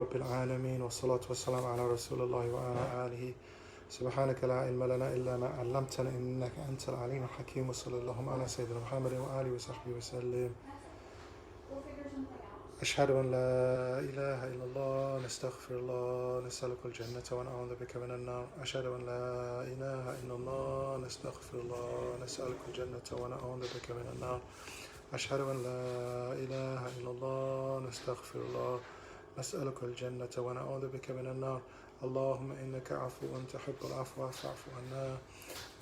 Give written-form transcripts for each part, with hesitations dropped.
رب العالمين والصلاة والسلام على رسول الله وعلى آله سبحانك لا علم لنا إلا ما علمتنا إنك أنت العليم الحكيم وصلى اللهم على سيدنا محمد وآله وصحبه وسلم. أشهد أن لا إله إلا الله نستغفر الله نسألك الجنة ونعوذ بك من النار. أشهد أن لا إله إلا الله نستغفر الله نسألك الجنة ونعوذ بك من النار. أشهد أن لا إله إلا الله نستغفر الله نسألك الجنة ونعوذ بك من النار. اللهم إنك عفو تحب العفو فاعف عنا.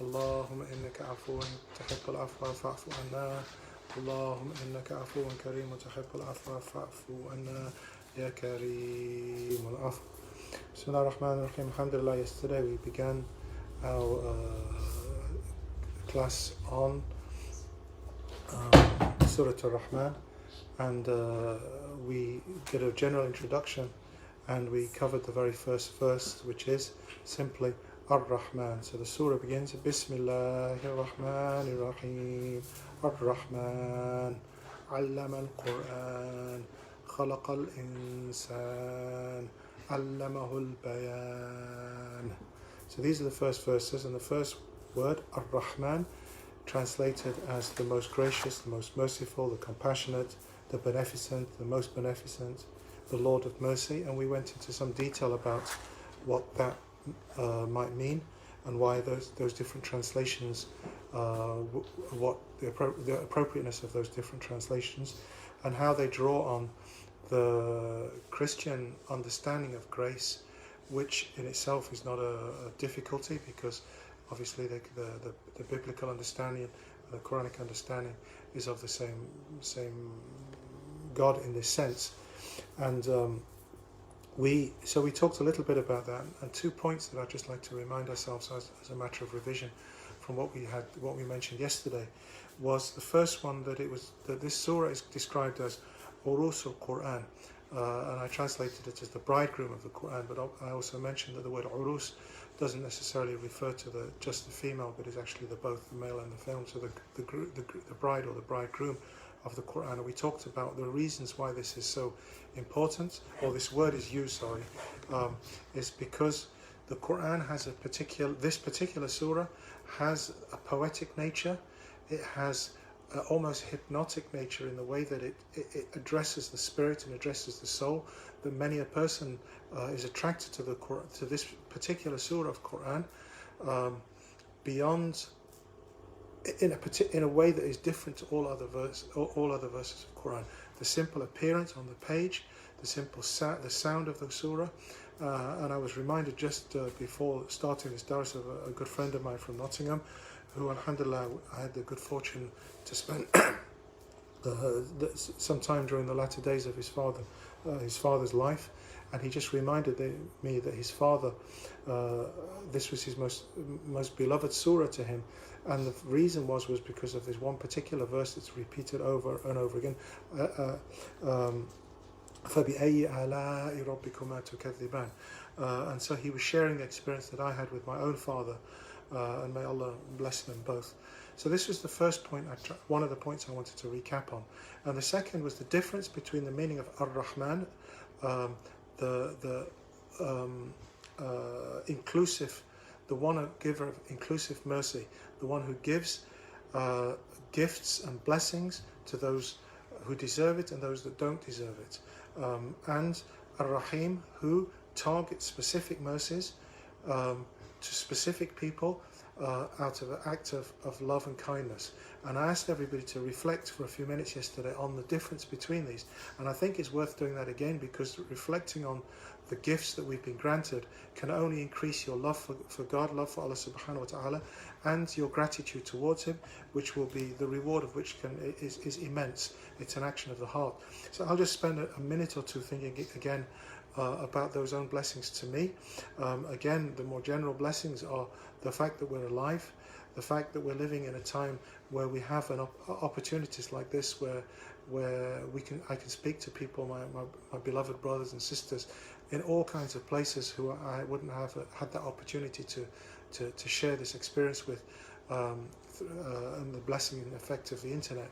اللهم إنك عفو تحب العفو فاعف عنا. اللهم إنك عفو كريم تحب العفو فاعف عنا يا كريم العفو. بسم الله الرحمن الرحيم. Alhamdulillah, yesterday we began our class on Surah Ar-Rahman, and we did a general introduction and we covered the very first verse, which is simply Ar-Rahman. So the surah begins Bismillahir-Rahmanir-Rahim. Ar-Rahman Allama al-Quran Khalaqa al-Insan Allamahu al-Bayan. So these are the first verses, and the first word Ar-Rahman, translated as the most gracious, the most merciful, the compassionate, the beneficent, the most beneficent, the Lord of mercy. And we went into some detail about what that might mean and why those different translations, what the appropriateness of those different translations, and how they draw on the Christian understanding of grace, which in itself is not a difficulty, because obviously the biblical understanding and the Quranic understanding is of the same God in this sense. And we talked a little bit about that, and 2 points that I'd just like to remind ourselves as a matter of revision from what we mentioned yesterday. Was the first one that this surah is described as Urus al-Quran, and I translated it as the bridegroom of the Quran, but I also mentioned that the word Urus doesn't necessarily refer to just the female, but is actually both the male and the female, so the bride or the bridegroom of the Quran. And we talked about the reasons why this is so important, or this word is used, is because the Quran has this particular surah has a poetic nature. It has almost hypnotic nature in the way that it addresses the spirit and addresses the soul, that many a person is attracted to this particular surah of Quran beyond, in a way that is different to all other verses of Quran. The simple appearance on the page, the sound of the surah, and I was reminded just before starting this dars of a good friend of mine from Nottingham, who, alhamdulillah, I had the good fortune to spend some time during the latter days of his father's life, and he just reminded me that his father, this was his most beloved surah to him, and the reason was because of this one particular verse that's repeated over and over again. فَبِأَيِّ آلَاءِ رَبِّكُمَا تُكَذِّبَانِ. And so he was sharing the experience that I had with my own father, and may Allah bless them both. So this was the first point, one of the points I wanted to recap on. And the second was the difference between the meaning of Ar-Rahman, inclusive, the one giver of inclusive mercy, the one who gives gifts and blessings to those who deserve it and those that don't deserve it, and Ar-Rahim, who targets specific mercies to specific people out of an act of love and kindness. And I asked everybody to reflect for a few minutes yesterday on the difference between these, and I think it's worth doing that again, because reflecting on the gifts that we've been granted can only increase your love for God, love for Allah subhanahu wa ta'ala, and your gratitude towards Him, which will be the reward of which is immense. It's an action of the heart. So I'll just spend a minute or two thinking again about those own blessings to me. Again, the more general blessings are the fact that we're alive, the fact that we're living in a time where we have opportunities like this, where I can speak to people, my beloved brothers and sisters, in all kinds of places who I wouldn't have had that opportunity to share this experience with, and the blessing and effect of the internet.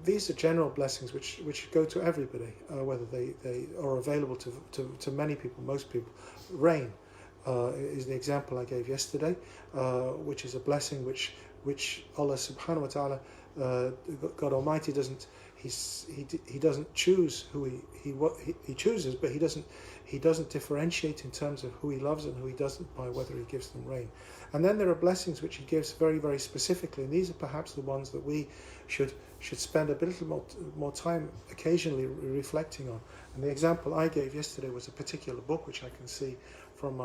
these are general blessings which go to everybody, whether they are available to many people, most people. Rain is the example I gave yesterday, which is a blessing which Allah subhanahu wa ta'ala, God Almighty he doesn't choose who he chooses, but he doesn't differentiate in terms of who he loves and who he doesn't by whether he gives them rain. And then there are blessings which he gives very, very specifically, and these are perhaps the ones that we should spend a little more time occasionally reflecting on. And the example I gave yesterday was a particular book which I can see from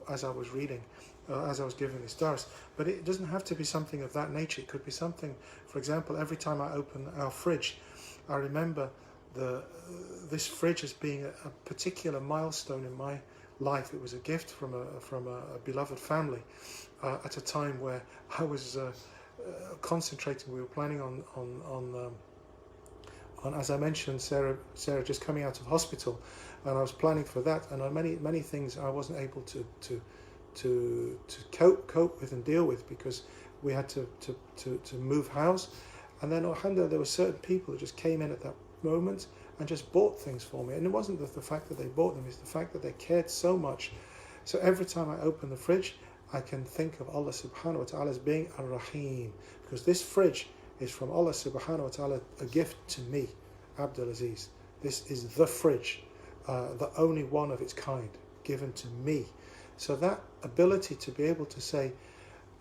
as I was reading, as I was giving this dars. But it doesn't have to be something of that nature. It could be something, for example, every time I open our fridge, I remember this fridge as being a particular milestone in my life. It was a gift from a beloved family at a time where I was concentrating. We were planning on as I mentioned, Sarah just coming out of hospital, and I was planning for that, and on many things I wasn't able to cope with and deal with, because we had to move house. And then alhamdulillah, there were certain people who just came in at that moment and just bought things for me. And it wasn't the fact that they bought them, it's the fact that they cared so much. So every time I open the fridge, I can think of Allah subhanahu wa ta'ala as being Ar-Rahim, because this fridge is from Allah subhanahu wa ta'ala, a gift to me, Abdul Aziz. This is the fridge, the only one of its kind, given to me. So that ability to be able to say,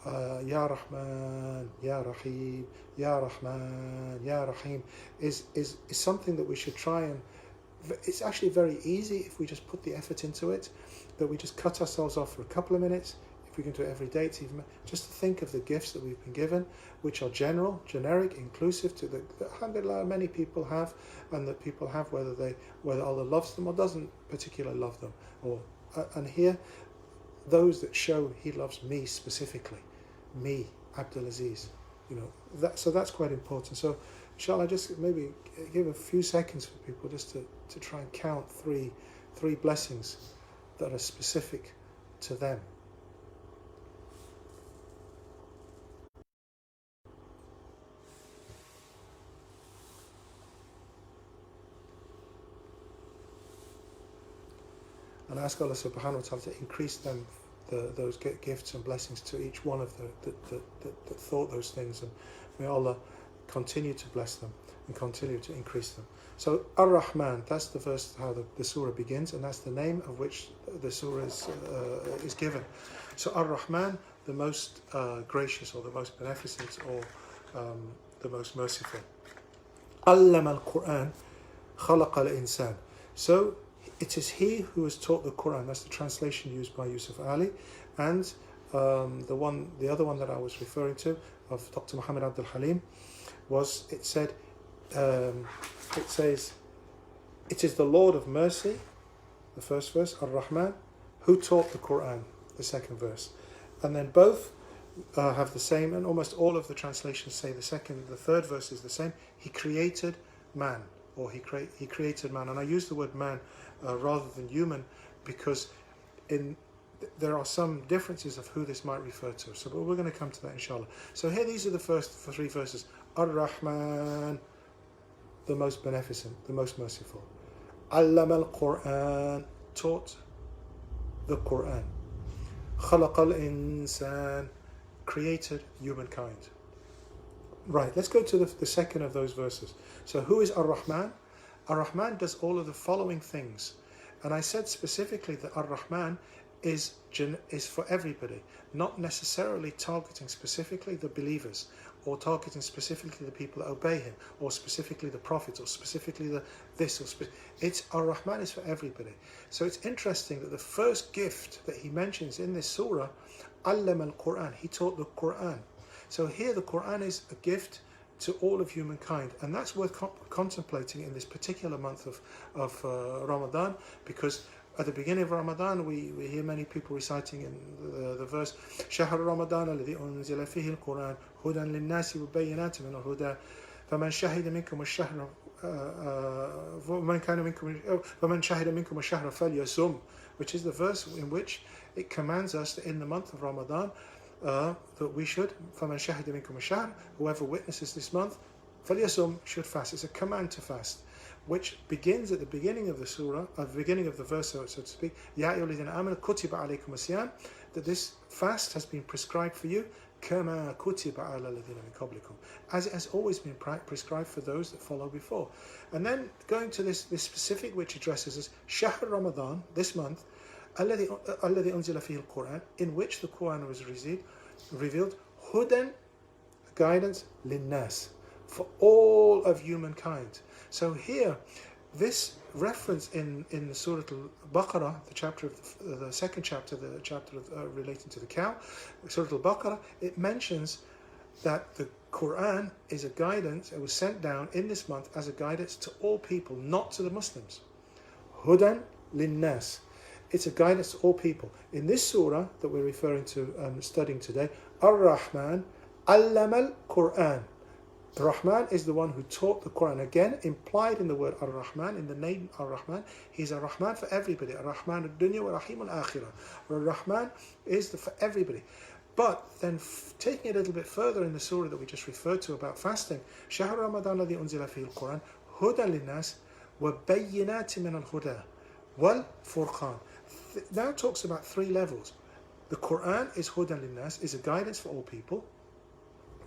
Ya Rahman, Ya Rahim, Ya Rahman, Ya Rahim, is something that we should try and... It's actually very easy if we just put the effort into it, that we just cut ourselves off for a couple of minutes. If we can do it every day, it's even just to think of the gifts that we've been given, which are generic, inclusive to the alhamdulillah many people have, and that people have whether Allah loves them or doesn't particularly love them, or and here those that show He loves me specifically, me, Abdul Aziz, so that's quite important. So inshallah, just maybe give a few seconds for people just to try and count three blessings that are specific to them. And ask Allah subhanahu wa ta'ala to increase them, those gifts and blessings to each one of that thought those things, and may Allah continue to bless them and continue to increase them. So Ar-Rahman, that's the verse how the surah begins, and that's the name of which the surah is given. So Ar-Rahman, the most gracious, or the most beneficent, or the most merciful. Allama al-Quran, khalaqa al-insan. So it is He who has taught the Quran. That's the translation used by Yusuf Ali. And the other one that I was referring to, of Dr. Muhammad Abdul Halim, it says, it is the Lord of mercy, the first verse, Ar-Rahman, who taught the Quran, the second verse. And then both have the same, and almost all of the translations say the third verse is the same. He created man, or he created man. And I use the word man rather than human, because there are some differences of who this might refer to. So, but we're going to come to that inshallah. So here, these are the first three verses. Ar-Rahman, the most beneficent, the most merciful. Allama al-Quran, taught the Quran. Khalaqa al-insan, created humankind. Right, let's go to the second of those verses. So who is Ar-Rahman? Ar-Rahman does all of the following things. And I said specifically that Ar-Rahman is for everybody, not necessarily targeting specifically the believers, or targeting specifically the people that obey Him, or specifically the prophets, or specifically it's Ar-Rahman is for everybody. So it's interesting that the first gift that He mentions in this surah, Allama al-Quran, He taught the Quran. So here the Quran is a gift to all of humankind, and that's worth contemplating in this particular month of Ramadan, because at the beginning of Ramadan we hear many people reciting in the verse شهر رمضان الذي أنزل فيه القرآن هدى للناس وبينات من الهدى فمن شهد منكم الشهر فمن شهد منكم الشهر فليصم, which is the verse in which it commands us that in the month of Ramadan that we should, فَمَنْ شَهِدَ مِنْكُمُ الشَّهْرَ, whoever witnesses this month, فَلْيَصُمْ should fast. It's a command to fast, which begins at the beginning of the surah, at the beginning of the verse, so to speak. يَا أَيُّهَا الَّذِينَ آمَنُوا كُتِبَ عَلَيْكُمُ الصِّيَامُ, that this fast has been prescribed for you, كَمَا كُتِبَ عَلَى الَّذِينَ مِنْ قَبْلِكُم, as it has always been prescribed for those that follow before. And then going to this specific, which addresses us, شهر Ramadan, this month, الذي أنزل فيه القرآن, in which the Quran was revealed, هدى, guidance, للناس, for all of humankind. So here, this reference in Surah Al-Baqarah, the second chapter, the chapter relating to the cow, Surah Al-Baqarah, it mentions that the Quran is a guidance. It was sent down in this month as a guidance to all people, not to the Muslims. Hudan linnas. It's a guidance to all people. In this surah that we're referring to, studying today, Ar-Rahman allama al-Quran. Ar-Rahman is the one who taught the Quran. Again, implied in the word Ar-Rahman, in the name Ar-Rahman, he's Ar-Rahman for everybody. Ar-Rahman al-Dunya wa Rahim al-Akhirah. Ar-Rahman is for everybody. But then taking it a little bit further in the surah that we just referred to about fasting, شهر رمضان الذي أنزل فيه القرآن هدى للناس وبينات من الهدى والفرقان. Now it talks about three levels. The Quran is هدى للناس, is a guidance for all people,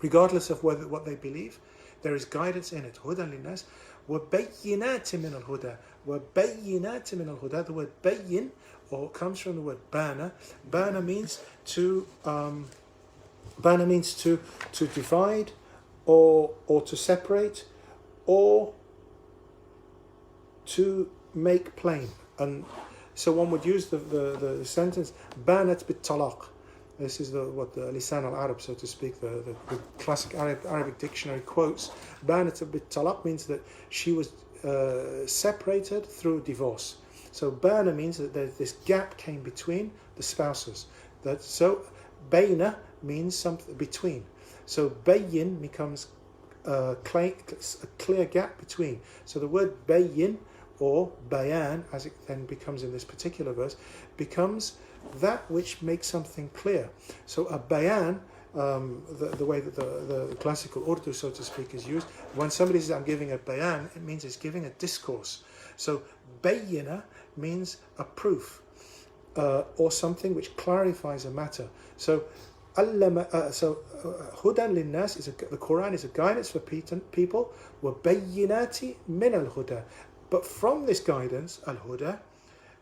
regardless of what they believe. There is guidance in it. هدى للناس وبينات من الهدى. وبينات من الهدى. The word bayin, or comes from the word bana. Bana means to divide, or to separate, or to make plain. And so one would use the sentence banat bit talaq. This is what the Lisan al-Arab, so to speak, the classic Arabic dictionary quotes. Banat bit talaq means that she was separated through divorce. So bana means that this gap came between the spouses. So bayna means something between. So bayin becomes a clear gap between. So the word bayin, or bayan, as it then becomes in this particular verse, becomes that which makes something clear. So a bayan, the way that the classical Urdu, so to speak, is used, when somebody says I'm giving a bayan, it means it's giving a discourse. So bayina means a proof, or something which clarifies a matter. So hudan linnas is the Quran is a guidance for people. وَبَيِّنَاتِ مِنَ الْهُدَى. But from this guidance, al-huda,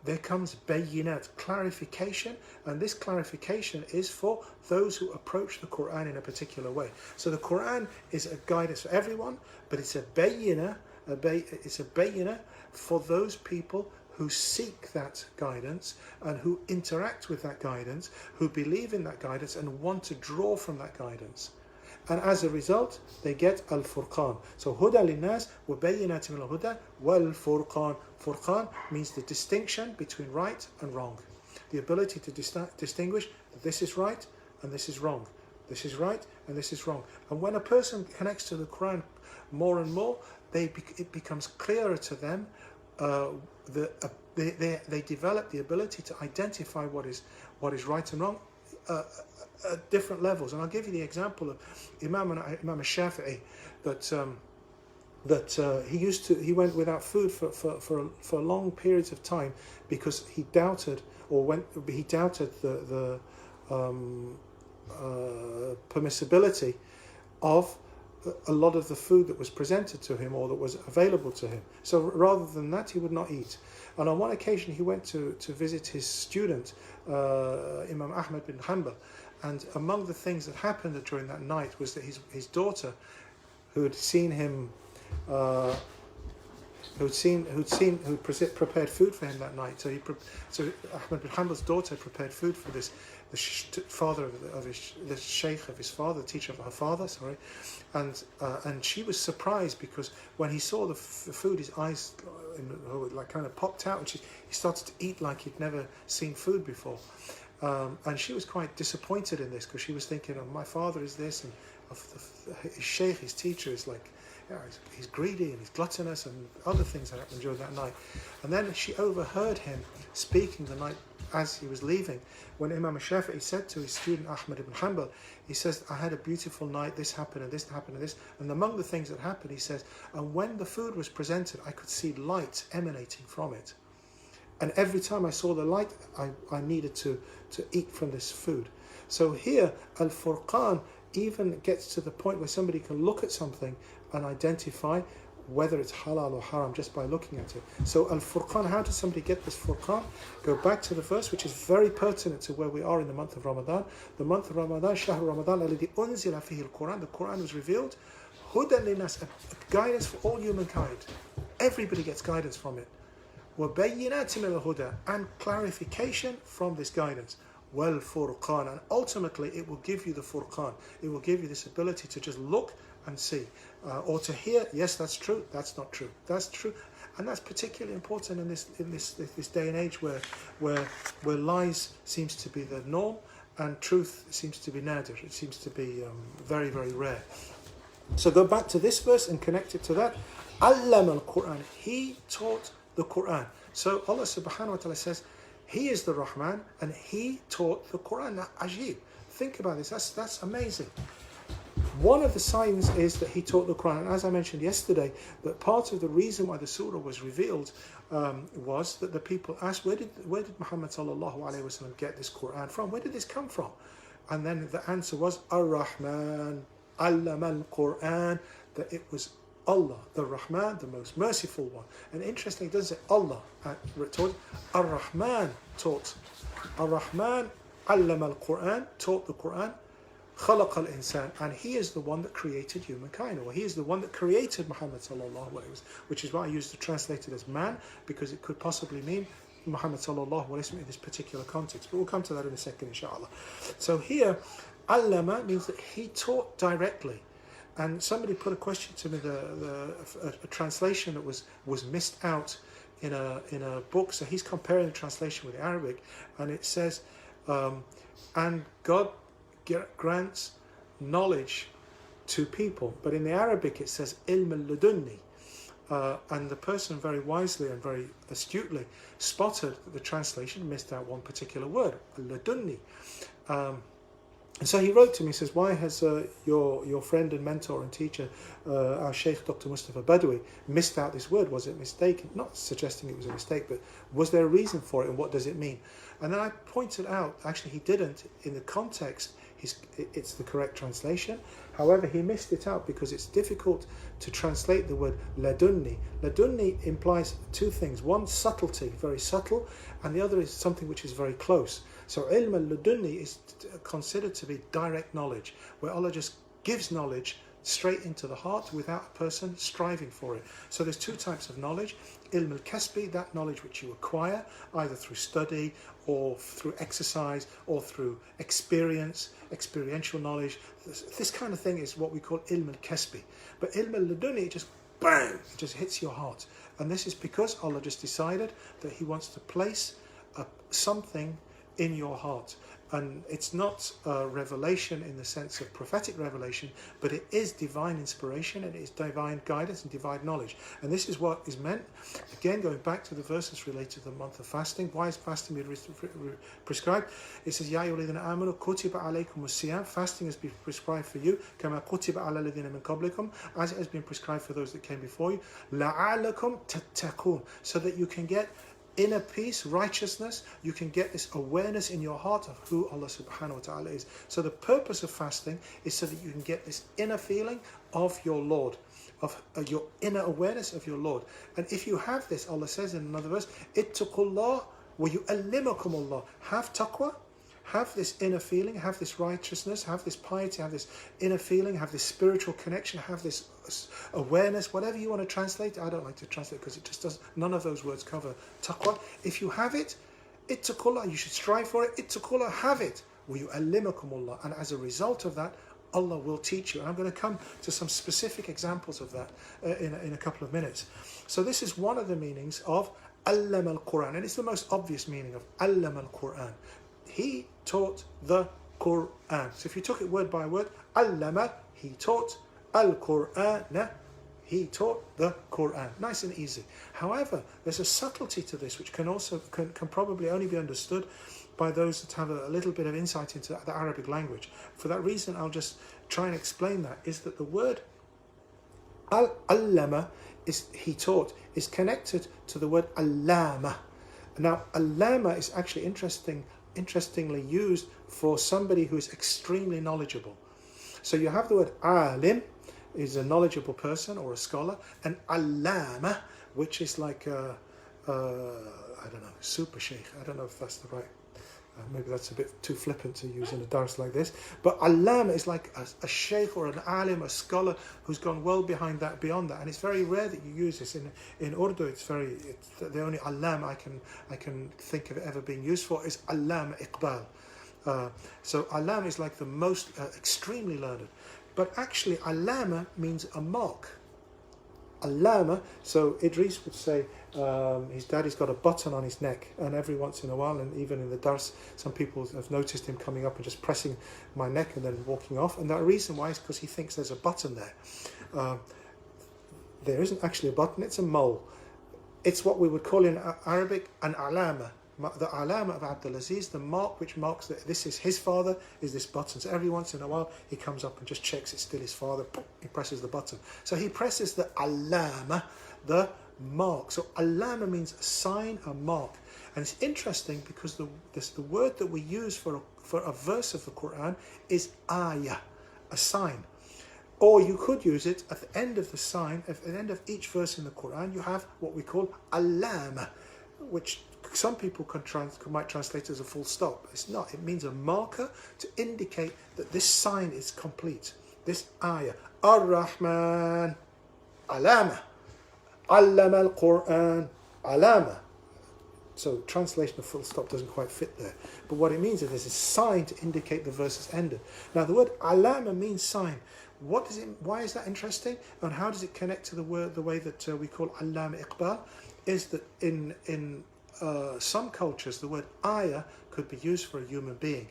there comes bayinat, clarification, and this clarification is for those who approach the Quran in a particular way. So the Quran is a guidance for everyone, but it's a bayina, for those people who seek that guidance and who interact with that guidance, who believe in that guidance and want to draw from that guidance. And as a result, they get al-furqan. So huda linnas wa bayyinat min al-huda wal-furqan. Furqan means the distinction between right and wrong. The ability to distinguish that this is right and this is wrong. This is right and this is wrong. And when a person connects to the Quran more and more, it becomes clearer to them. They develop the ability to identify what is right and wrong at different levels. And I'll give you the example of Imam Shafi'i, that he went without food for long periods of time because he doubted the permissibility of a lot of the food that was presented to him or that was available to him. So rather than that, he would not eat. And on one occasion, he went to visit his student, Imam Ahmad bin Hanbal. And among the things that happened during that night was that his daughter, who had seen him, who'd prepared food for him that night. So Ahmad bin Hanbal's daughter prepared food for the father of the Shaykh of his father, the teacher of her father. Sorry, and she was surprised because when he saw the food, his eyes like kind of popped out, and he started to eat like he'd never seen food before. And she was quite disappointed in this because she was thinking, "Oh, my father is this, and his Shaykh, his teacher, is like." Yeah, he's greedy and he's gluttonous and other things that happened during that night. And then she overheard him speaking the night as he was leaving, when Imam Shafi'i said to his student Ahmad ibn Hanbal, he says, I had a beautiful night, this happened and this happened and this. And among the things that happened, he says, and when the food was presented, I could see light emanating from it. And every time I saw the light, I needed to eat from this food. So here, Al-Furqan even gets to the point where somebody can look at something and identify whether it's halal or haram just by looking at it. So Al-Furqan, how does somebody get this Furqan? Go back to the verse, which is very pertinent to where we are in the month of Ramadan. The month of Ramadan, Shahr Ramadan, alladhi unzila fihi al-Quran. The Quran was revealed. Hudan linnas, guidance for all humankind. Everybody gets guidance from it. وَبَيِّنَاتٍ مِنَ الْهُدَى, and clarification from this guidance. وَالْفُرْقَانَ, and ultimately it will give you the Furqan. It will give you this ability to just look and see, or to hear, yes, that's true, that's not true, that's true. And that's particularly important in this day and age where lies seems to be the norm and truth seems to be nadir. It seems to be very, very rare. So go back to this verse and connect it to that. Allama al-Quran, he taught the Quran. So Allah subhanahu wa ta'ala says, he is the Rahman and he taught the Quran. Now, Ajib, think about this, that's amazing. One of the signs is that he taught the Quran. And as I mentioned yesterday, that part of the reason why the surah was revealed was that the people asked, where did Muhammad sallallahu alaihi wasallam get this Quran from? Where did this come from? And then the answer was Ar-Rahman, allama al-Quran, that it was Allah, the Rahman, the most merciful one. And interestingly, it doesn't say Allah taught. Ar-Rahman taught. Ar-Rahman allama al-Quran, taught the Quran. خلق الإنسان, and he is the one that created humankind, or he is the one that created Muhammad sallallahu alaihi wasallam, which is why I used to translate it as man, because it could possibly mean Muhammad sallallahu alaihi wasallam in this particular context. But we'll come to that in a second, inshallah. So here, allama means that he taught directly. And somebody put a question to me, a translation that was missed out in a book. So he's comparing the translation with the Arabic, and it says, and God grants knowledge to people, but in the Arabic it says ilm al-ladunni, and the person very wisely and very astutely spotted that the translation missed out one particular word, al-ladunni. And so he wrote to me, he says, why has your friend and mentor and teacher, our Shaykh Dr. Mustafa Badawi, missed out this word? Was it mistaken? Not suggesting it was a mistake, but was there a reason for it, and what does it mean? And then I pointed out, actually he didn't, in the context, it's the correct translation. However, he missed it out because it's difficult to translate the word ladunni. Ladunni implies two things. One, subtlety, very subtle, and the other is something which is very close. So ilm al-ladunni is considered to be direct knowledge, where Allah just gives knowledge straight into the heart without a person striving for it. So there's two types of knowledge. Ilm al-kasbi, that knowledge which you acquire either through study or through exercise or through experiential knowledge. This kind of thing is what we call ilm al-kasbi. But ilm al-laduni, it just bang, it just hits your heart. And this is because Allah just decided that He wants to place something in your heart. And it's not revelation in the sense of prophetic revelation, but it is divine inspiration, and it is divine guidance and divine knowledge. And this is what is meant, again, going back to the verses related to the month of fasting. Why is fasting being prescribed? It says, Ya ayyuhalladhina amanu kutiba alaykumus siyam, fasting has been prescribed for you, kama kutiba ala alladhina min qablikum, as it has been prescribed for those that came before you, la'alakum tattaqun, so that you can get inner peace, righteousness, you can get this awareness in your heart of who Allah subhanahu wa ta'ala is. So the purpose of fasting is so that you can get this inner feeling of your Lord, of your inner awareness of your Lord. And if you have this, Allah says in another verse, ittaqullah wa yu'allimakum Allah. Have taqwa, have this inner feeling, have this righteousness, have this piety, have this inner feeling, have this spiritual connection, have this awareness, whatever you want to translate. I don't like to translate because it just does, none of those words cover taqwa. If you have it, ittaqullah, you should strive for it. Ittaqullah, have it. وَيُعَلِّمَكُمُ اللَّهُ. And as a result of that, Allah will teach you. And I'm going to come to some specific examples of that in a couple of minutes. So this is one of the meanings of allama al-Quran, and it's the most obvious meaning of allama al-Quran. He taught the Quran. So if you took it word by word, allama, he taught, al-Quran, He taught the Quran. Nice and easy. However, there's a subtlety to this which can probably only be understood by those that have a little bit of insight into the Arabic language. For that reason, I'll just try and explain that, is that the word allama, is he taught, is connected to the word allama. Now, allama is actually interestingly used for somebody who is extremely knowledgeable. So you have the word alim, is a knowledgeable person or a scholar, and allama, which is like I don't know, super sheikh. I don't know if that's the right. Maybe that's a bit too flippant to use in a dars like this. But allama is like a sheikh or an alim, a scholar who's gone well beyond that. And it's very rare that you use this in Urdu. It's the only allama I can think of it ever being used for is allama iqbal. So allama is like the most extremely learned. But actually, allama means a mark. Allama, so Idris would say his daddy's got a button on his neck, and every once in a while, and even in the dars, some people have noticed him coming up and just pressing my neck and then walking off. And the reason why is because he thinks there's a button there. There isn't actually a button, it's a mole. It's what we would call in Arabic an alama. The alama of Abdul Aziz, the mark which marks that this is his father, is this button. So every once in a while he comes up and just checks it's still his father. He presses the button. So he presses the alama, the mark. So alama means a sign, a mark. And it's interesting because the word that we use for a verse of the Quran is ayah, a sign. Or you could use it at the end of the sign, at the end of each verse in the Quran, you have what we call alama, which some people might translate as a full stop. It's not. It means a marker to indicate that this sign is complete. This ayah. Ar-Rahman, alama. Allama al-Quran, alama. So translation of full stop doesn't quite fit there. But what it means is there's a sign to indicate the verse is ended. Now the word alama means sign. What is it? Why is that interesting? And how does it connect to the way that we call allama iqbal? Is that in some cultures, the word ayah could be used for a human being.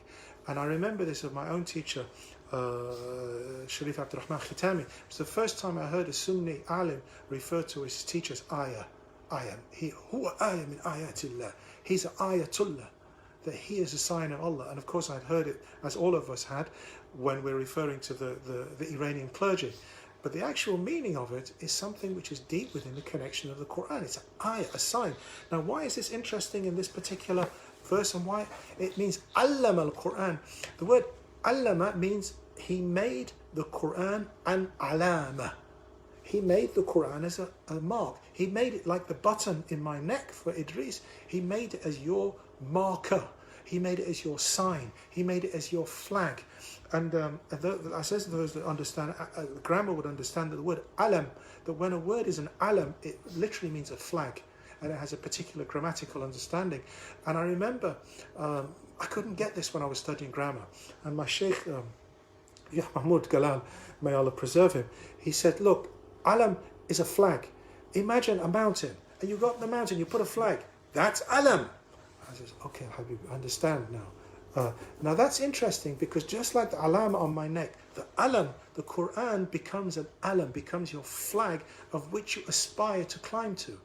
And I remember this of my own teacher, Sharif Abdul-Rahman Khitami. It was the first time I heard a Sunni alim refer to his teacher as ayah. Ayah. Huwa ayah min ayatillah. He's an ayatullah. That he is a sign of Allah. And of course I'd heard it, as all of us had, when we're referring to the Iranian clergy. But the actual meaning of it is something which is deep within the connection of the Quran. It's an ayah, a sign. Now, why is this interesting in this particular verse, and why it means allama al-Quran? The word allama means he made the Quran an alama. He made the Quran as a mark. He made it like the button in my neck for Idris. He made it as your marker. He made it as your sign. He made it as your flag. And I says those that understand grammar would understand that the word alam, that when a word is an alam, it literally means a flag, and it has a particular grammatical understanding. And I remember I couldn't get this when I was studying grammar, and my Shaykh, Mahmoud Galal, may Allah preserve him, he said, look, alam is a flag. Imagine a mountain, and you got the mountain, you put a flag. That's alam. I says, okay, I understand now. Now that's interesting, because just like the alam on my neck, the alam, the Quran becomes an alam, becomes your flag of which you aspire to climb to.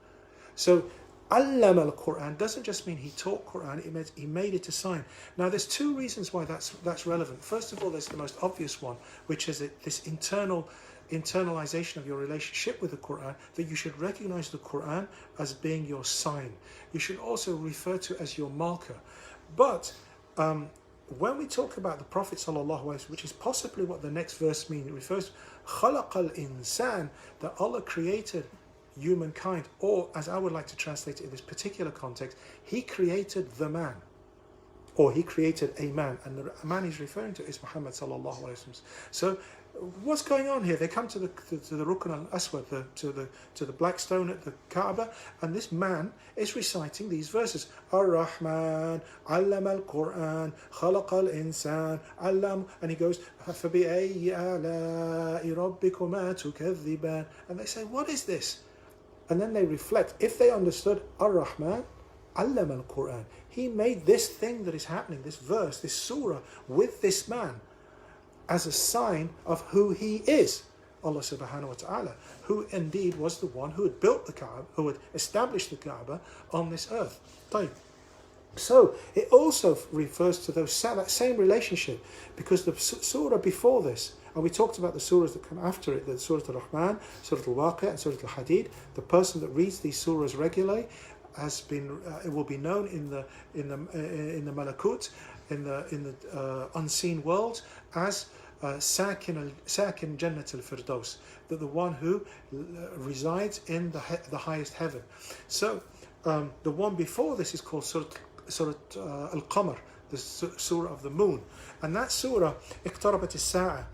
So allama al-Quran doesn't just mean he taught Quran, it means he made it a sign. Now there's two reasons why that's relevant. First of all, there's the most obvious one, which is this internalization of your relationship with the Quran, that you should recognize the Quran as being your sign. You should also refer to it as your marker. But when we talk about the Prophet ﷺ, which is possibly what the next verse means, it refers to خَلَقَ الْإِنسَانِ, that Allah created humankind, or as I would like to translate it in this particular context, He created the man, or He created a man, and the man He's referring to is Muhammad ﷺ. So what's going on here? They come to the Rukn al-Aswad, to the black stone at the Kaaba, and this man is reciting these verses. Ar-Rahman, allama al-Quran, khalaqa al-insan, allam, and he goes, فَبِأَيِّ آلَاءِ رَبِّكُمَا تُكَذِّبَانِ. And they say, what is this? And then they reflect. If they understood Ar-Rahman, allama al-Quran, he made this thing that is happening, this verse, this surah, with this man, as a sign of who he is. Allah subhanahu wa ta'ala, who indeed was the one who had built the Kaaba, who had established the Kaaba on this earth. طيب. So it also refers to that same relationship, because the surah before this, and we talked about the surahs that come after it, the Surah Ar-Rahman, Surah Al-Waqi', and Surah Al-Hadid. The person that reads these surahs regularly has been, it will be known in the malakut, in the unseen world, as Sakin Jannat al-Firdaus, that the one who resides in the highest heaven. So the one before this is called Surah Al-Qamar, the surah of the moon, and that surah, اقتربت الساعة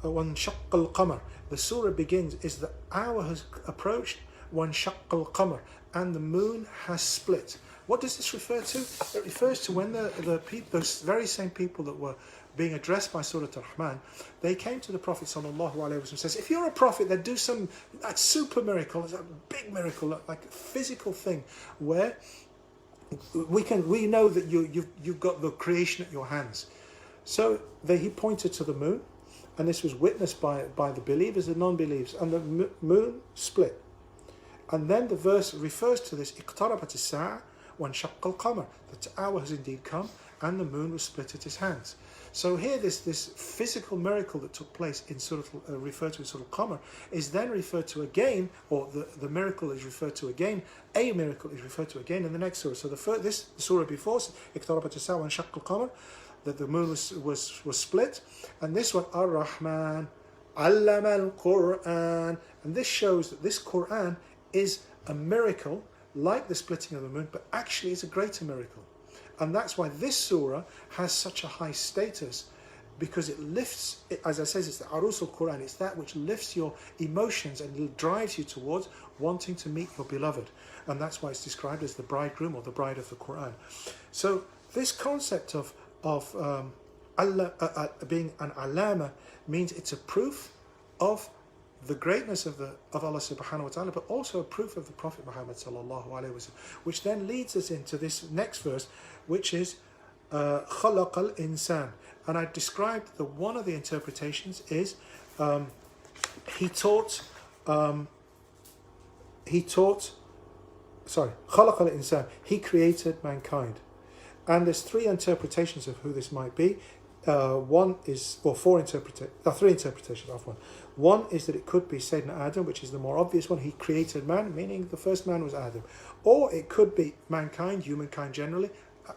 وانشق القمر. The surah begins, is the hour has approached, وانشق القمر, and the moon has split. What does this refer to? It refers to when the people, those very same people that were being addressed by Surah Ar-Rahman, they came to the Prophet sallallahu alaihi wasallam and says, if you're a prophet, then do some that super miracle, that big miracle, like a physical thing, where we know that you've got the creation at your hands. So he pointed to the moon, and this was witnessed by the believers and non-believers, and the moon split. And then the verse refers to this, اقتربت الساعة وانشق القمر, that the hour has indeed come and the moon was split at his hands. So here this physical miracle that took place in Surah, referred to in Surah Al-Qamar, is then referred to again, or the miracle is referred to again, a miracle is referred to again in the next surah. So the surah before, اقتربت الساعة وانشق القمر, that the moon was split, and this one, Ar-Rahman, allama al-Qur'an, and this shows that this Qur'an is a miracle like the splitting of the moon, but actually it's a greater miracle. And that's why this surah has such a high status, because it lifts, as I said, it's the Arus al-Quran, it's that which lifts your emotions and drives you towards wanting to meet your beloved. And that's why it's described as the bridegroom or the bride of the Quran. So this concept of being an alama means it's a proof of the greatness of Allah subhanahu wa ta'ala, but also a proof of the Prophet Muhammad sallallahu alaihi wasallam, which then leads us into this next verse, which is خلق الإنسان. And I described that one of the interpretations is he taught خلق الإنسان, he created mankind. And there's three interpretations of who this might be. Three interpretations of one. One is that it could be Sayyidina Adam, which is the more obvious one. He created man, meaning the first man was Adam. Or it could be mankind, humankind generally,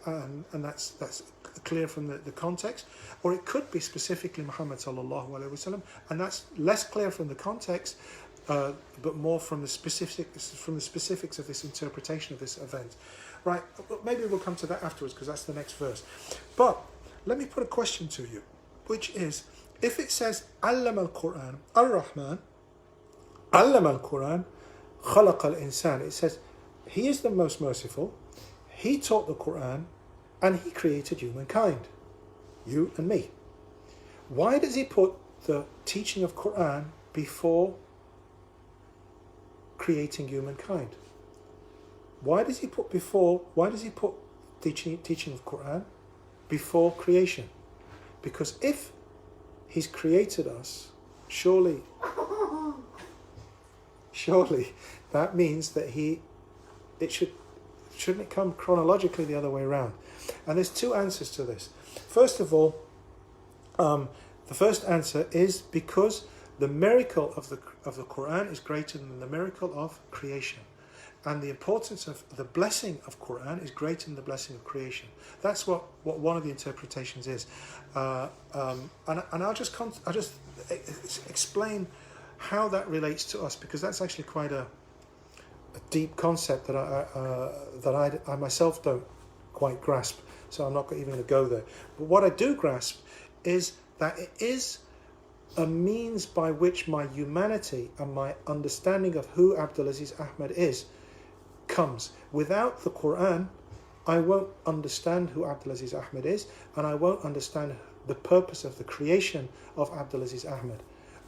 and that's clear from the context. Or it could be specifically Muhammad sallallahu alaihi wasallam, and that's less clear from the context, but more from the specifics of this interpretation of this event. Right? Maybe we'll come to that afterwards, because that's the next verse. But let me put a question to you, which is, if it says Allama al-Quran, Ar-Rahman, Allama al-Quran, Khalaqa al-Insan, it says he is the most merciful, he taught the Quran, and he created humankind, you and me. Why does he put the teaching of Quran before creating humankind? Why does he put teaching of Quran before creation? Because if he's created us, surely that means that shouldn't it come chronologically the other way around? And there's two answers to this. First of all, the first answer is because the miracle of the Quran is greater than the miracle of creation. And the importance of the blessing of Quran is greater than the blessing of creation. That's what one of the interpretations is. And I'll just explain how that relates to us, because that's actually quite a deep concept that I myself don't quite grasp. So I'm not even going to go there. But what I do grasp is that it is a means by which my humanity and my understanding of who Abdul Aziz Ahmed is comes. Without the Quran, I won't understand who Abdul Aziz Ahmed is, and I won't understand the purpose of the creation of Abdul Aziz Ahmed,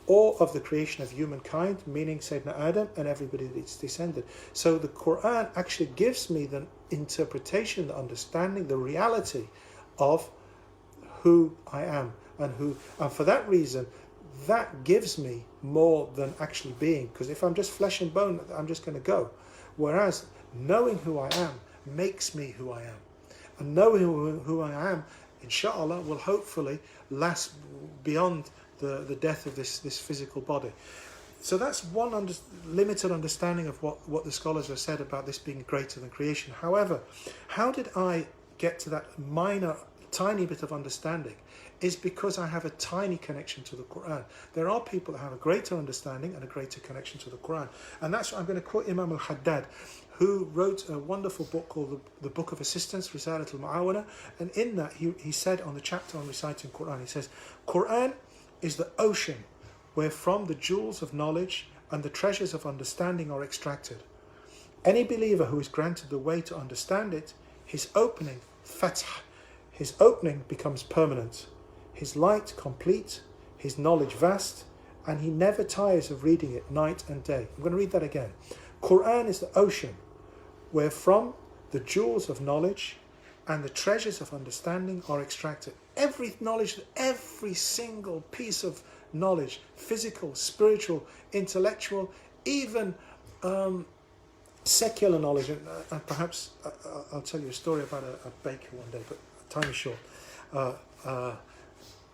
or of the creation of humankind, meaning Sayyidina Adam and everybody that's descended. So the Quran actually gives me the interpretation, the understanding, the reality of who I am, and for that reason, that gives me more than actually being. Because if I'm just flesh and bone, I'm just going to go. Whereas knowing who I am makes me who I am. And knowing who I am, inshallah, will hopefully last beyond the death of this physical body. So that's one limited understanding of what the scholars have said about this being greater than creation. However, how did I get to that tiny bit of understanding? Is because I have a tiny connection to the Quran. There are people that have a greater understanding and a greater connection to the Quran. And that's what I'm going to quote Imam al-Haddad, who wrote a wonderful book called the Book of Assistance, Risalat al-Mu'awana. And in that, he said on the chapter on reciting Quran, he says, Quran is the ocean wherefrom the jewels of knowledge and the treasures of understanding are extracted. Any believer who is granted the way to understand it, his opening, fath, his opening becomes permanent, his light complete, his knowledge vast, and he never tires of reading it night and day. I'm going to read that again. Quran is the ocean wherefrom the jewels of knowledge and the treasures of understanding are extracted. Every knowledge, every single piece of knowledge, physical, spiritual, intellectual, even secular knowledge, and perhaps I'll tell you a story about a baker one day, but time is short.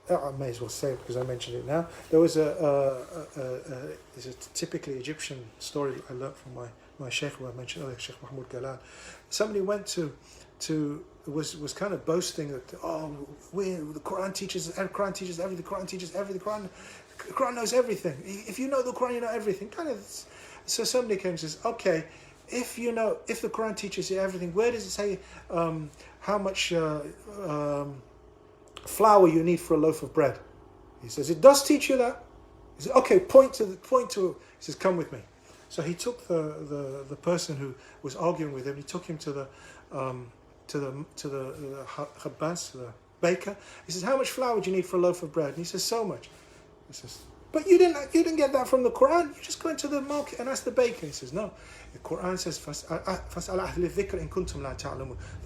I may as well say it because I mentioned it now. There was it's a typically Egyptian story I learnt from my Shaykh, who I mentioned earlier, Shaykh Mahmoud Galan. Somebody went was kind of boasting that the Quran teaches everything. The Quran knows everything. If you know the Quran, you know everything. So somebody came and says, okay, if the Quran teaches you everything, where does it say how much flour you need for a loaf of bread? He says, it does teach you that. He says, okay, point to it. He says, come with me. So he took the person who was arguing with him. He took him to the khabbaz, the baker. He says, how much flour do you need for a loaf of bread? And he says, so much. He says, but you didn't get that from the Quran. You just go into the market and ask the baker. He says, no. The Quran says, the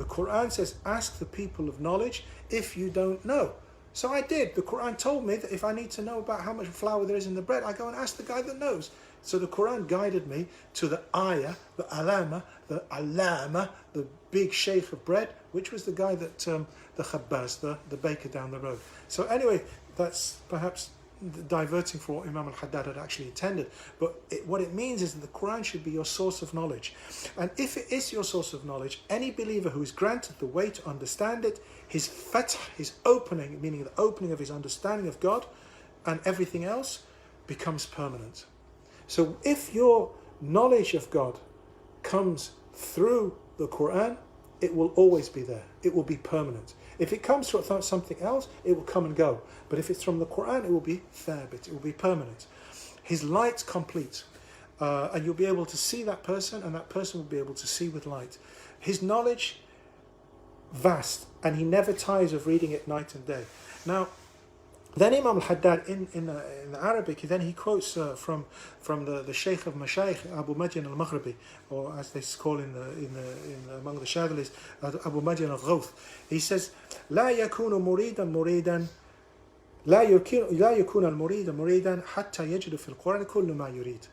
Quran says, ask the people of knowledge if you don't know. So I did. The Quran told me that if I need to know about how much flour there is in the bread, I go and ask the guy that knows. So the Quran guided me to the ayah, the alama, the big sheikh of bread, which was the guy that, the khabbaz, the baker down the road. So anyway, that's perhaps diverting from what Imam al-Haddad had actually intended. But what it means is that the Quran should be your source of knowledge. And if it is your source of knowledge, any believer who is granted the way to understand it, his fath, his opening, meaning the opening of his understanding of God and everything else, becomes permanent. So if your knowledge of God comes through the Quran, it will always be there. It will be permanent. If it comes from something else, it will come and go. But if it's from the Quran, it will be thabit. It will be permanent. His light complete. And you'll be able to see that person, and that person will be able to see with light. His knowledge, vast, and he never tires of reading it night and day. Now, then Imam al-Haddad in the Arabic, then he quotes from the Shaykh of Mashaykh, Abu Madyan al-Maghribi, or as they call in among the Shadhlis, Abu Madyan al-Ghawth. He says, لا يكون مريدا لا يكون المريد مريدا حتى يجد في القرآن كل ما يريد.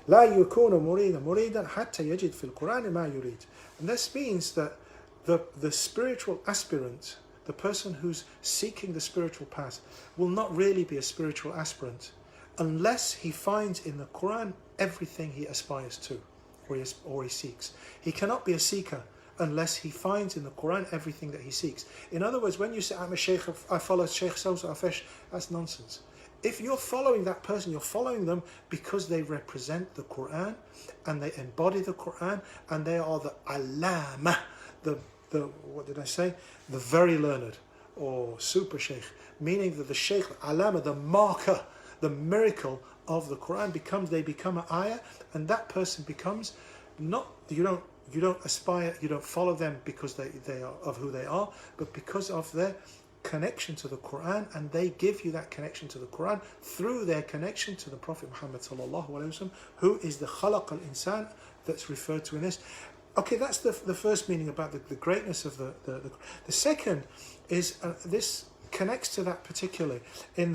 لا يكون مريدا حتى يجد في القرآن ما يريد. And this means that the spiritual aspirant, the person who's seeking the spiritual path, will not really be a spiritual aspirant unless he finds in the Quran everything he aspires to or he seeks. He cannot be a seeker unless he finds in the Quran everything that he seeks. In other words, when you say, I'm a Shaykh, I follow Shaykh so-so, that's nonsense. If you're following that person, you're following them because they represent the Quran and they embody the Quran and they are the alama, what did I say? The very learned or super Shaykh, meaning that the Shaykh, alama, the marker, the miracle of the Quran they become an ayah, and that person becomes not, you don't aspire, you don't follow them because they are of who they are, but because of their connection to the Quran, and they give you that connection to the Quran through their connection to the Prophet Muhammad sallallahu alaihi wasallam, who is the khalaq al-insan that's referred to in this. Okay, that's the first meaning about the greatness of the second is this connects to that particularly in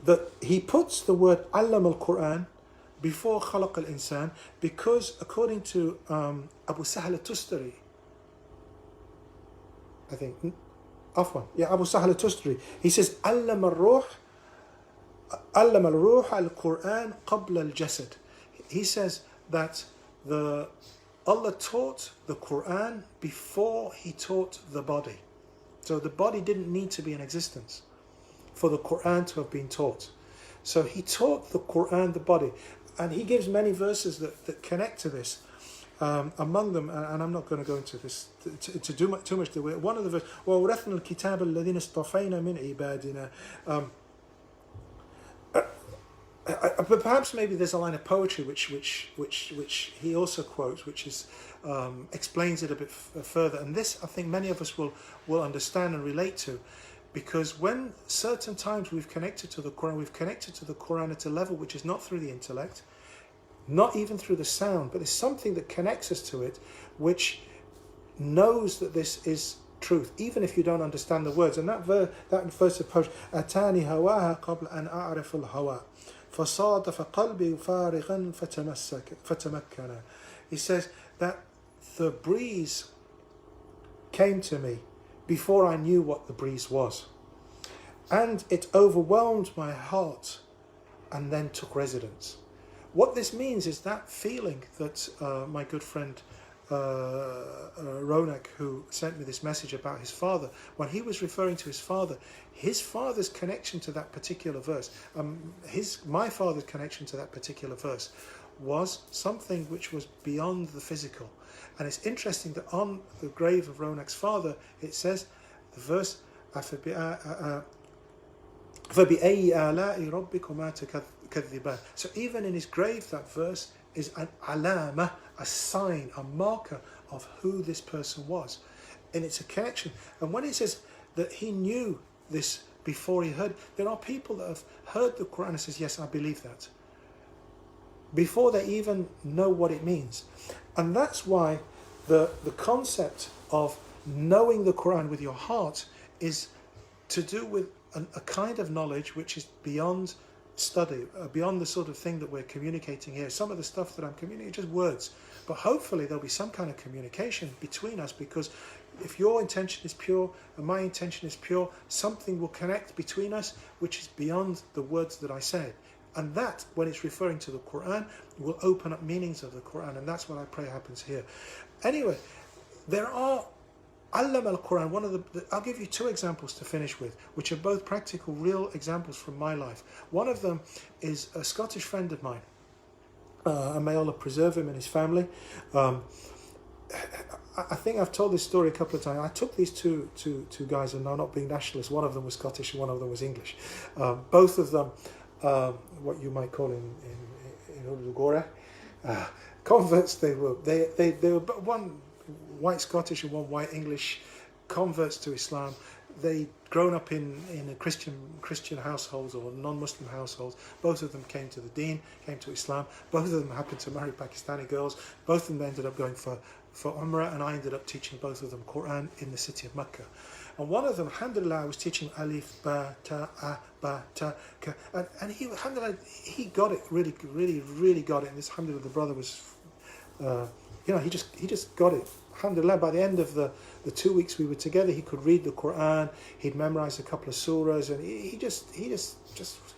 that he puts the word Allama al-Quran before Khalaq al-Insan because according to Abu Sahl al-Tustari, I think, Abu Sahl al-Tustari, he says Allama al-Ruh al-Quran qabla al-Jasad. He says that Allah taught the Quran before he taught the body. So the body didn't need to be in existence for the Quran to have been taught. So he taught the Quran the body. And he gives many verses that connect to this. Among them, and I'm not going to go into this to do too much. One of the verses, وَأَوْرَثْنَا الْكِتَابَ الَّذِينَ اصْطَفَيْنَا مِنْ عِبَادِنَا. But perhaps maybe there's a line of poetry which he also quotes, which is explains it a bit further. And this, I think, many of us will understand and relate to, because when certain times we've connected to the Quran at a level which is not through the intellect, not even through the sound, but there's something that connects us to it, which knows that this is truth, even if you don't understand the words. And that verse of poetry, أتاني هواها قبل أن أعرف الهوى فصادف قلبي فارغا فتمكنا. He says that the breeze came to me before I knew what the breeze was, and it overwhelmed my heart and then took residence. What this means is that feeling that my good friend Ronak, who sent me this message about his father, when he was referring to his father's connection to that particular verse, my father's connection to that particular verse was something which was beyond the physical. And it's interesting that on the grave of Ronak's father, it says, the verse, فَبِأَيِّ آلَاءِ رَبِّكُمَا تُكَذِّبَانِ. So even in his grave, that verse is an alama, a sign, a marker of who this person was. And it's a connection. And when he says that he knew this before he heard, there are people that have heard the Quran and says, yes, I believe that, before they even know what it means. And that's why the concept of knowing the Quran with your heart is to do with a kind of knowledge which is beyond study, beyond the sort of thing that we're communicating here. Some of the stuff that I'm communicating is just words, but hopefully there'll be some kind of communication between us, because if your intention is pure and my intention is pure, something will connect between us which is beyond the words that I said. And that, when it's referring to the Quran, will open up meanings of the Quran, and that's what I pray happens here. Anyway, there are Allama al-Quran, I'll give you two examples to finish with, which are both practical, real examples from my life. One of them is a Scottish friend of mine, and may Allah preserve him and his family. I think I've told this story a couple of times. I took these two guys, and now not being nationalists, one of them was Scottish and one of them was English. Both of them, what you might call in Ulugora, converts. They were one white Scottish and one white English, converts to Islam. They'd grown up in a Christian households or non-Muslim households. Both of them came to the Deen, came to Islam. Both of them happened to marry Pakistani girls. Both of them ended up going for Umrah, and I ended up teaching both of them Quran in the city of Mecca. And one of them, alhamdulillah, I was teaching alif, ba, ta, a, ba, ta, ka. And he, alhamdulillah, he got it, really got it. And this, alhamdulillah, the brother was, he just got it. Alhamdulillah, by the end of the 2 weeks we were together, he could read the Quran, he'd memorized a couple of surahs, and he just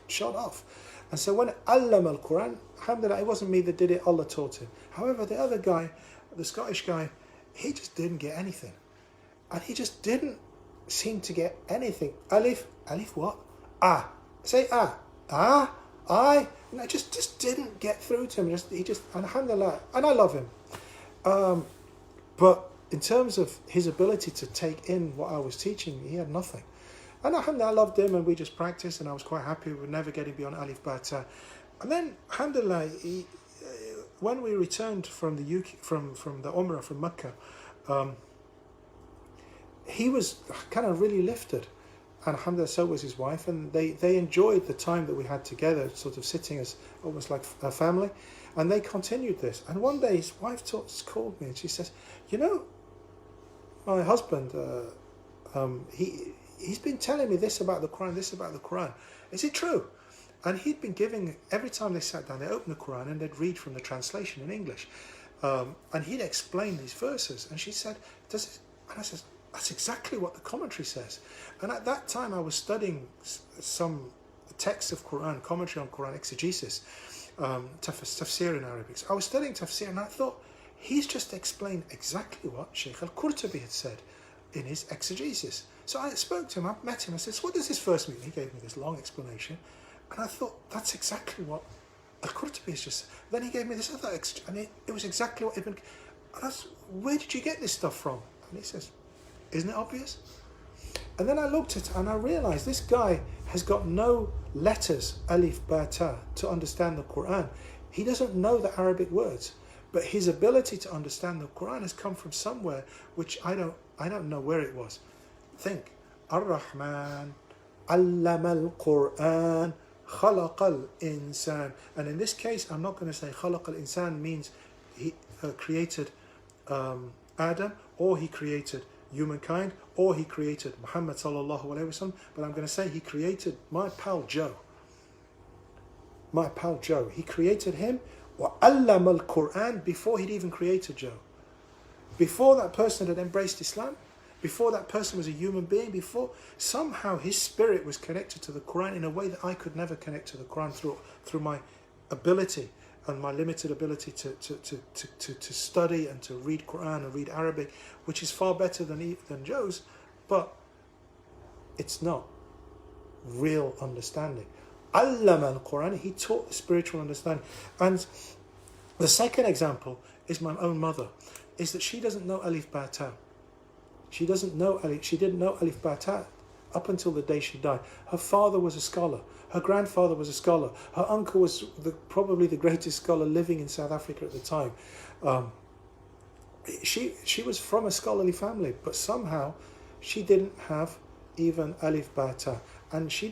shot off. And so when Allama al-Quran, alhamdulillah, it wasn't me that did it, Allah taught him. However, the other guy, the Scottish guy, he just didn't get anything. And he just didn't seem to get anything. Alif what? Ah. Say ah. Ah. I. And I just didn't get through to him. He just, alhamdulillah, and I love him. But in terms of his ability to take in what I was teaching, he had nothing. And alhamdulillah, I loved him, and we just practiced, and I was quite happy with never getting beyond alif ba ta. And then alhamdulillah, when we returned from the UK, from the Umrah from Mecca, he was kind of really lifted, and alhamdulillah, so was his wife, and they enjoyed the time that we had together, sort of sitting as almost like a family, and they continued this. And one day his wife called me, and she says, my husband, he's been telling me this about the Quran, Is it true? And he'd been giving, every time they sat down, they opened the Quran and they'd read from the translation in English. And he'd explain these verses. And she said, does it? And I said, that's exactly what the commentary says. And at that time, I was studying some texts of Quran, commentary on Quran exegesis, Tafsir in Arabic. I was studying Tafsir and I thought, he's just explained exactly what Shaykh al-Qurtubi had said in his exegesis. So I spoke to him, I met him, I said, so what does this verse mean? He gave me this long explanation. And I thought, that's exactly what al-Qurtubi has just said. Then he gave me this other and it was exactly what Ibn... And I said, where did you get this stuff from? And he says, isn't it obvious? And then I looked at it and I realized this guy has got no letters, alif, ba, ta, to understand the Quran. He doesn't know the Arabic words, but his ability to understand the Quran has come from somewhere which I don't know where it was. Think, Ar-Rahman, allama al-Quran, khalaqa al-insan. And in this case, I'm not going to say khalaqa al-insan means he created Adam, or he created humankind, or he created Muhammad sallallahu alaihi wasallam, but I'm going to say he created my pal Joe. My pal Joe. He created him, wa allama al-Quran, before he'd even created Joe. Before that person had embraced Islam, before that person was a human being, before somehow his spirit was connected to the Quran in a way that I could never connect to the Quran through my ability and my limited ability to study and to read Quran and read Arabic, which is far better than Joe's, but it's not real understanding. Allama al-Quran, he taught the spiritual understanding. And the second example is my own mother, is that she doesn't know alif ba ta. She didn't know alif ba ta up until the day she died. Her father was a scholar. Her grandfather was a scholar. Her uncle was probably the greatest scholar living in South Africa at the time. She was from a scholarly family, but somehow she didn't have even alif ba ta. And she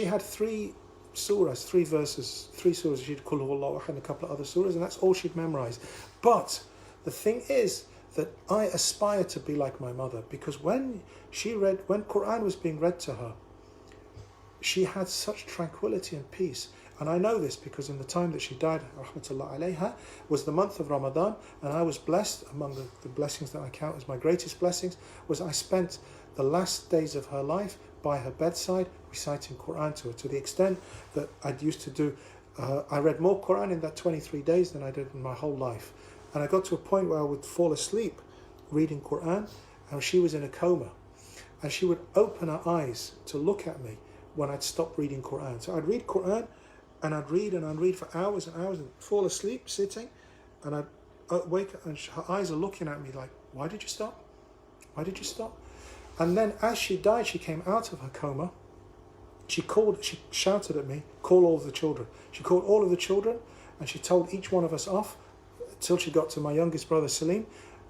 had three surahs, three verses, three surahs. She'd Qul Huwallahu Ahad and a couple of other surahs, and that's all she'd memorized. But the thing is that I aspire to be like my mother, because when Quran was being read to her, she had such tranquility and peace. And I know this because in the time that she died, rahmatullah alayha, was the month of Ramadan, and I was blessed. Among the blessings that I count as my greatest blessings was I spent the last days of her life by her bedside reciting Quran to her, to the extent that I'd used to do, I read more Quran in that 23 days than I did in my whole life. And I got to a point where I would fall asleep reading Quran, and she was in a coma. And she would open her eyes to look at me when I'd stop reading Quran. So I'd read Quran, and I'd read for hours and hours, and fall asleep sitting, and I'd wake up, and her eyes are looking at me like, why did you stop? Why did you stop? And then as she died, she came out of her coma. She shouted at me, call all of the children. She called all of the children, and she told each one of us off till she got to my youngest brother Salim,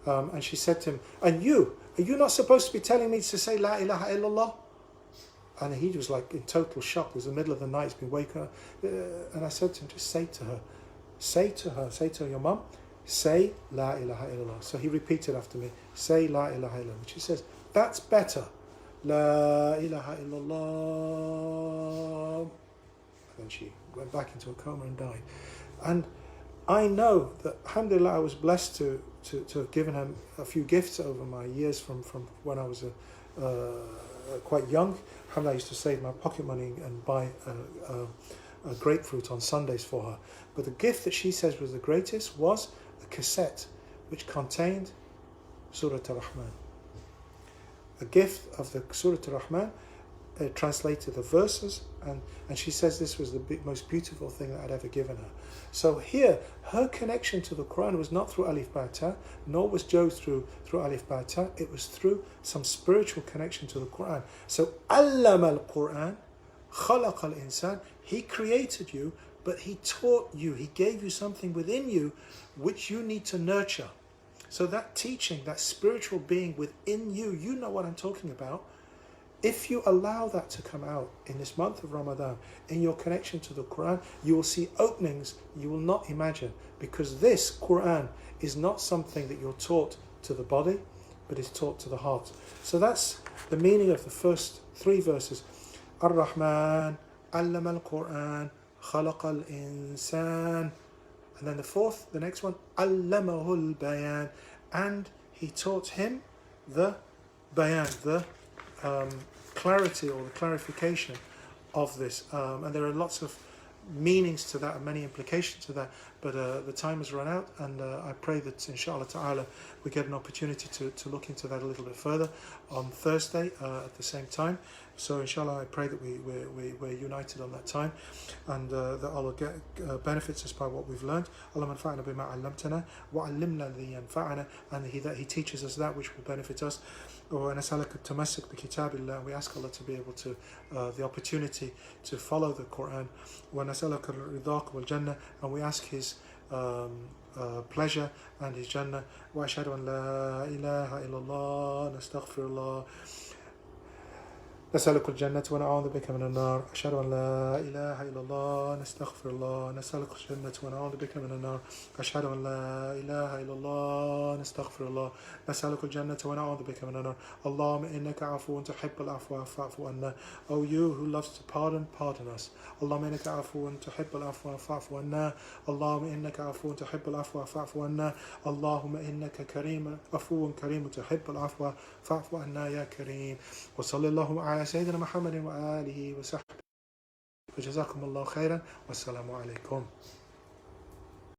and she said to him, are you not supposed to be telling me to say La ilaha illallah? And he was like in total shock. It was the middle of the night, he's been waking up. And I said to him, just say to her, your mum, say La ilaha illallah. So he repeated after me, say La ilaha illallah, which he says, that's better. La ilaha illallah. And then she went back into a coma and died. And I know that, alhamdulillah, I was blessed to have given her a few gifts over my years from when I was quite young. Alhamdulillah, I used to save my pocket money and buy a grapefruit on Sundays for her. But the gift that she says was the greatest was a cassette which contained Surah Ar-Rahman. A gift of the Surah Ar-Rahman, translated the verses, and she says this was the most beautiful thing that I'd ever given her. So here, her connection to the Quran was not through alif ba ta, nor was Joe's through alif ba ta. It was through some spiritual connection to the Quran. So allama al-Quran, khalaqa al-insan. He created you, but he taught you. He gave you something within you which you need to nurture. So that teaching, that spiritual being within you, you know what I'm talking about. If you allow that to come out in this month of Ramadan, in your connection to the Quran, you will see openings you will not imagine, because this Quran is not something that you're taught to the body, but is taught to the heart. So that's the meaning of the first three verses. Ar-Rahman, علم القرآن خلق الإنسان. And then the next one, علمه البيان, and he taught him the bayan, the clarity or the clarification of this. And there are lots of meanings to that and many implications to that, but the time has run out, and I pray that inshallah ta'ala we get an opportunity to look into that a little bit further on Thursday at the same time. So inshallah I pray that we're united on that time, and that Allah benefits us by what we've learned. Allah manfa'na bima 'allamtana wa 'allimna alladhi yanfa'ana, and that he teaches us that which will benefit us. ونسألك التمسك بكتاب الله, we ask Allah to be able to the opportunity to follow the Quran. ونسألك الرضاق والجنة, and we ask his pleasure and his Jannah. وأشهد أن لا إله إلا الله نستغفر الله نسألك الجنة ونعوذ بك من النار. أشهد أن لا إله إلا الله نستغفر الله نسألك الجنة ونعوذ بك من النار. أشهد أن لا إله إلا الله نستغفر الله نسألك الجنة ونعوذ بك من النار. اللهم إنك عفو تحب العفو فاعف عنا. O you who loves to pardon, pardon us. اللهم إنك عفو تحب العفو فاعف عنا. اللهم إنك عفو تحب العفو فاعف عنا. اللهم إنك كريم عفو كريم تحب العفو فاعف عنا يا كريم. وصلى الله على سيدنا محمد وآله وصحبه وجزاكم الله خيرا والسلام عليكم.